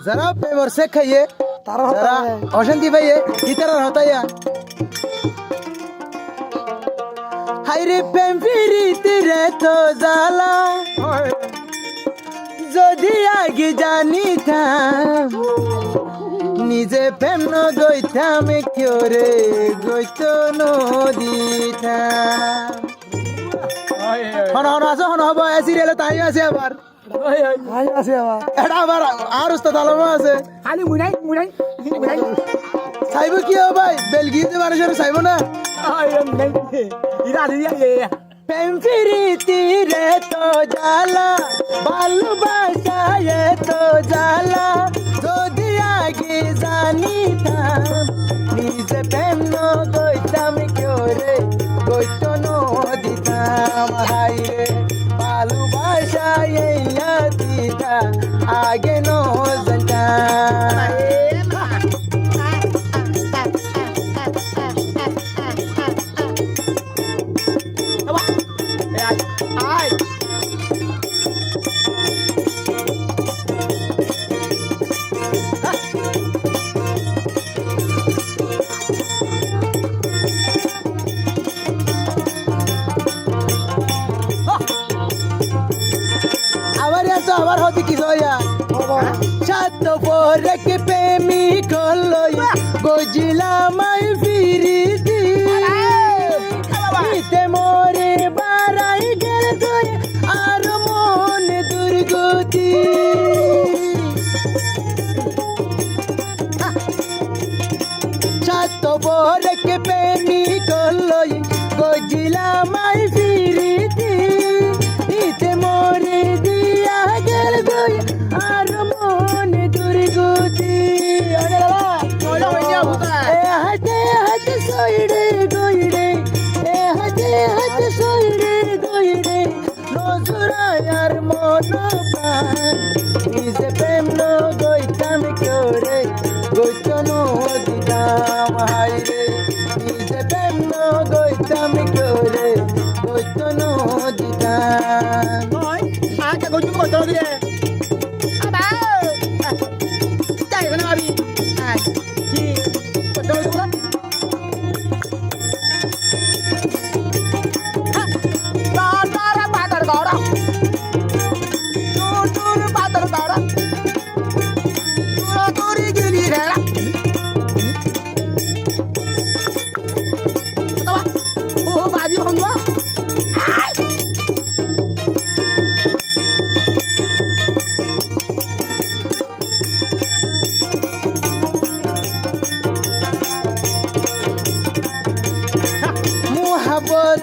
যারা প্রেমর শেখ খাইয়ে যারা অশান্তি পাইয়ে ইতারা হতাইয়া হাইরে প্রেম ফিরিতে রে তো জ্বালা যদি আগে জানিতাম নিজে প্রেম নইতাম কেউ রে গইত নদিতাম হন হন আছে হন হব সিরিয়ালে তাই আছে আবার এটা আবার আর উস্তাদ আলমও আছে খালি মুনাই মুনাই মুনাই চাইব কি হবে ভাই বেলগিতে মানুষের চাইব না ইরা দিয়া প্রেম ফিরিতি রে তো জ্বালা ভালোবাসা এ তো জ্বালা যদি আগে জানিতাম নিজে প্রেম নইতাম কেউ রে গইত নদিতাম হাই রে ভালোবাসা এই দিতা আগে ন জানতাম আবার হতে কি জয়া সাত পরে কে প্রেমী করলো গজিলাম আই ফিরিতি দিতে মোরে বারাই গেল তুই আর মন দুর্গতি সাত পরে কে প্রেমী করলো গজিলাম আই ফিরিতি দিতে মোরে আর মন দুর্গতি হাতে হাতে সইড়ে গইড়ে হাতে হাতে সইড়ে গইড়ে নজরায় আর মন নিজে প্রেম গইতাম কেউ রে গইত নদিতাম হাই রে নিজে প্রেম গইতাম কেউ রে গইত নদিতাম আচ্ছা গইতো কত দিয়ে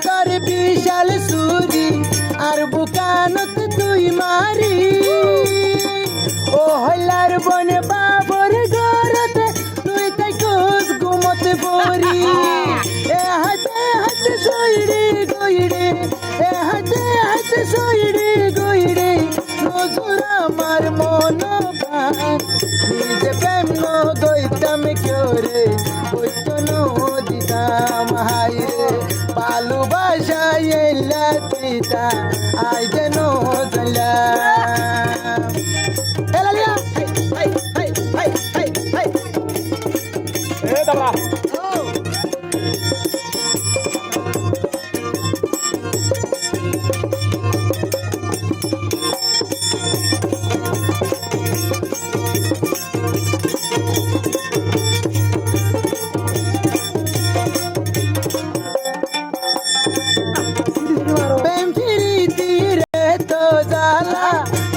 তোর বিশাল সুরি আর বুকানত তুই মারি ও হইলার বন বাবর গরতে তুই তাই কোস ঘুমতে পড়ি এ হাতে হাতে সইড়ে গইড়ে এ হাতে হাতে সইড়ে গইড়ে নজর আমার মন নিজে প্রেম গইতাম কেউ রে গইত নদিতাম হাই রে ভালোবাসা এলা তিতা আই যেন জানলাম এলালিয়া হাই হাই হাই হাই হাই এ দাদা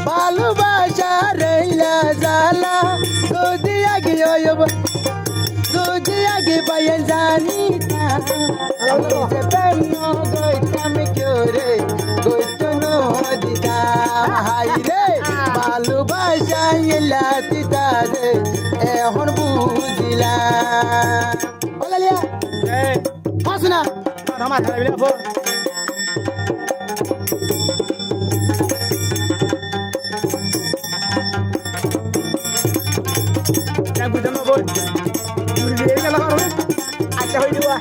ভালোবাসা রইলা জালা যদি আগে পাইয়ে জানি প্রেম গইতাম কেউ রে গইত নদিতাম হাই রে ভালোবাসা এলা তিতা রে এখন বুঝিলাম বলালিয়া আসুনা আমার খাইলে ফোন বুঝানো বল আচ্ছা হয়ে যাওয়া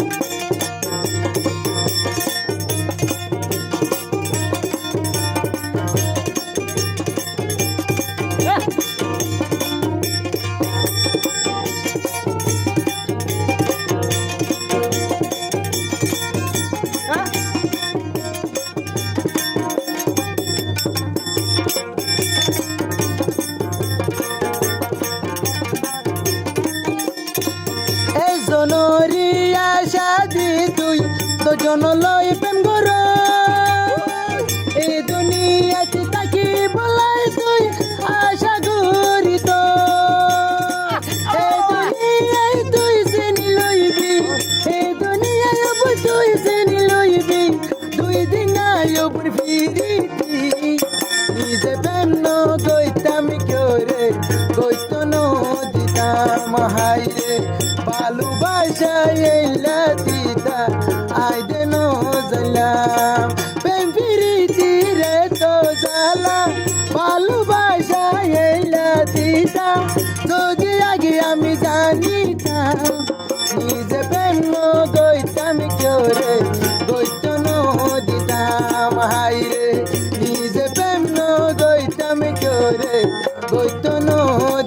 দি তুই তো জন লই প্রেম গর এই দুনিয়াতে তাকি বলাই তুই আশা করি তো এই দুনিয়ায় তুই চিনি লইবি এই দুনিয়ায় তুই চিনি লইবি দুই দিন আয়ুবর ফিরিতি নিজে প্রেম গইতাম করে গইত দিতাম হাইরে ভালোবাসা এলা দিতা আইদে জালাম প্রেম ফিরিতি রে তো জালা ভালোবাসা এলা দিতা যদি আগে আমি জানিতাম নিজে প্রেম গইতাম করে গইত দিতাম হাইরে নিজে প্রেম গইতাম করে গইত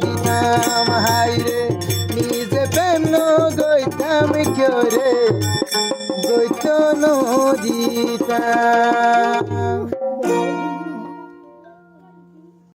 দিতাম হাইরে নিজে প্রেম গইতাম করে গইত দিতাম